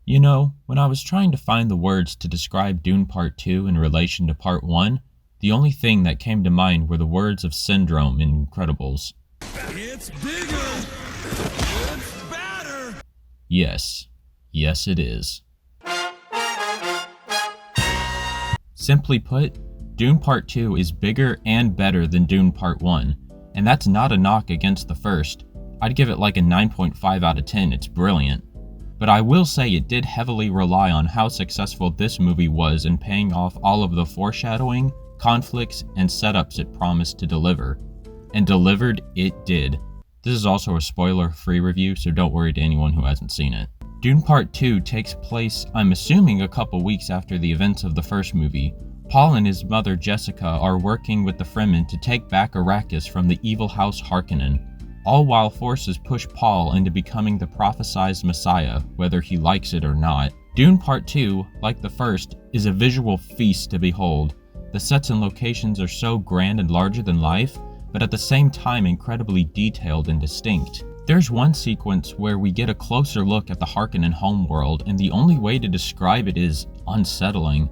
You know, when I was trying to find the words to describe Dune Part 2 in relation to Part 1, the only thing that came to mind were the words of Syndrome in Incredibles. It's bigger! It's better! Yes. Yes, it is. Simply put, Dune Part 2 is bigger and better than Dune Part 1, and that's not a knock against the first. I'd give it like a 9.5 out of 10, it's brilliant. But I will say it did heavily rely on how successful this movie was in paying off all of the foreshadowing, conflicts, and setups it promised to deliver. And delivered it did. This is also a spoiler-free review, so don't worry to anyone who hasn't seen it. Dune Part 2 takes place, I'm assuming, a couple weeks after the events of the first movie. Paul and his mother Jessica are working with the Fremen to take back Arrakis from the evil House Harkonnen, all while forces push Paul into becoming the prophesized Messiah, whether he likes it or not. Dune Part 2, like the first, is a visual feast to behold. The sets and locations are so grand and larger than life, but at the same time incredibly detailed and distinct. There's one sequence where we get a closer look at the Harkonnen homeworld, and the only way to describe it is unsettling.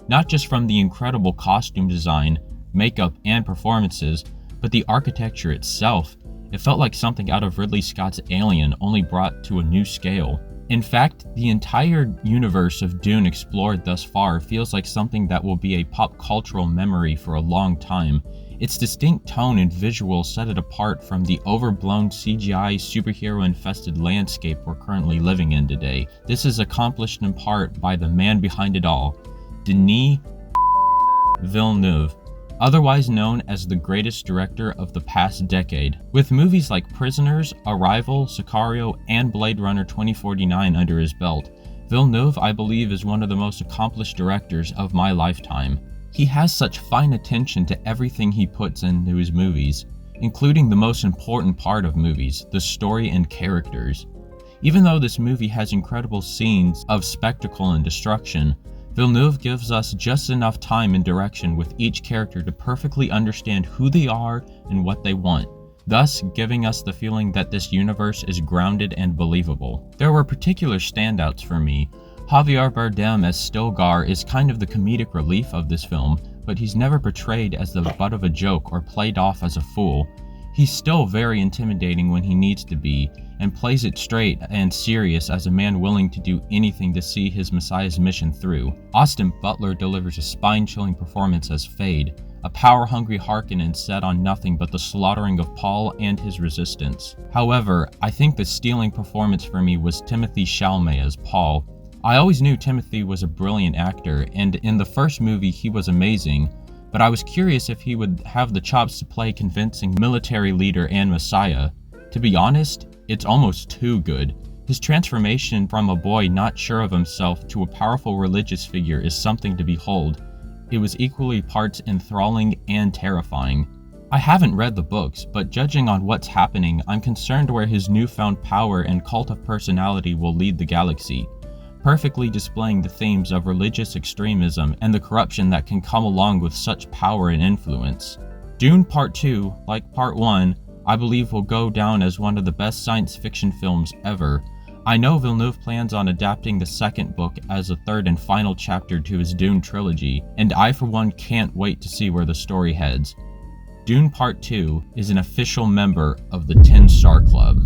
Not just from the incredible costume design, makeup, and performances, but the architecture itself. It felt like something out of Ridley Scott's Alien, only brought to a new scale. In fact, the entire universe of Dune explored thus far feels like something that will be a pop cultural memory for a long time. Its distinct tone and visuals set it apart from the overblown CGI superhero-infested landscape we're currently living in today. This is accomplished in part by the man behind it all, Denis Villeneuve, otherwise known as the greatest director of the past decade. With movies like Prisoners, Arrival, Sicario, and Blade Runner 2049 under his belt, Villeneuve, I believe, is one of the most accomplished directors of my lifetime. He has such fine attention to everything he puts into his movies, including the most important part of movies, the story and characters. Even though this movie has incredible scenes of spectacle and destruction, Villeneuve gives us just enough time and direction with each character to perfectly understand who they are and what they want, thus giving us the feeling that this universe is grounded and believable. There were particular standouts for me. Javier Bardem as Stilgar is kind of the comedic relief of this film, but he's never portrayed as the butt of a joke or played off as a fool. He's still very intimidating when he needs to be, and plays it straight and serious as a man willing to do anything to see his Messiah's mission through. Austin Butler delivers a spine-chilling performance as Fade, a power-hungry Harkonnen set on nothing but the slaughtering of Paul and his resistance. However, I think the stealing performance for me was Timothée Chalamet as Paul. I always knew Timothy was a brilliant actor, and in the first movie he was amazing, but I was curious if he would have the chops to play convincing military leader and Messiah. To be honest, it's almost too good. His transformation from a boy not sure of himself to a powerful religious figure is something to behold. It was equally parts enthralling and terrifying. I haven't read the books, but judging on what's happening, I'm concerned where his newfound power and cult of personality will lead the galaxy, perfectly displaying the themes of religious extremism and the corruption that can come along with such power and influence. Dune Part 2, like Part 1, I believe will go down as one of the best science fiction films ever. I know Villeneuve plans on adapting the second book as a third and final chapter to his Dune trilogy, and I for one can't wait to see where the story heads. Dune Part 2 is an official member of the 10 Star Club.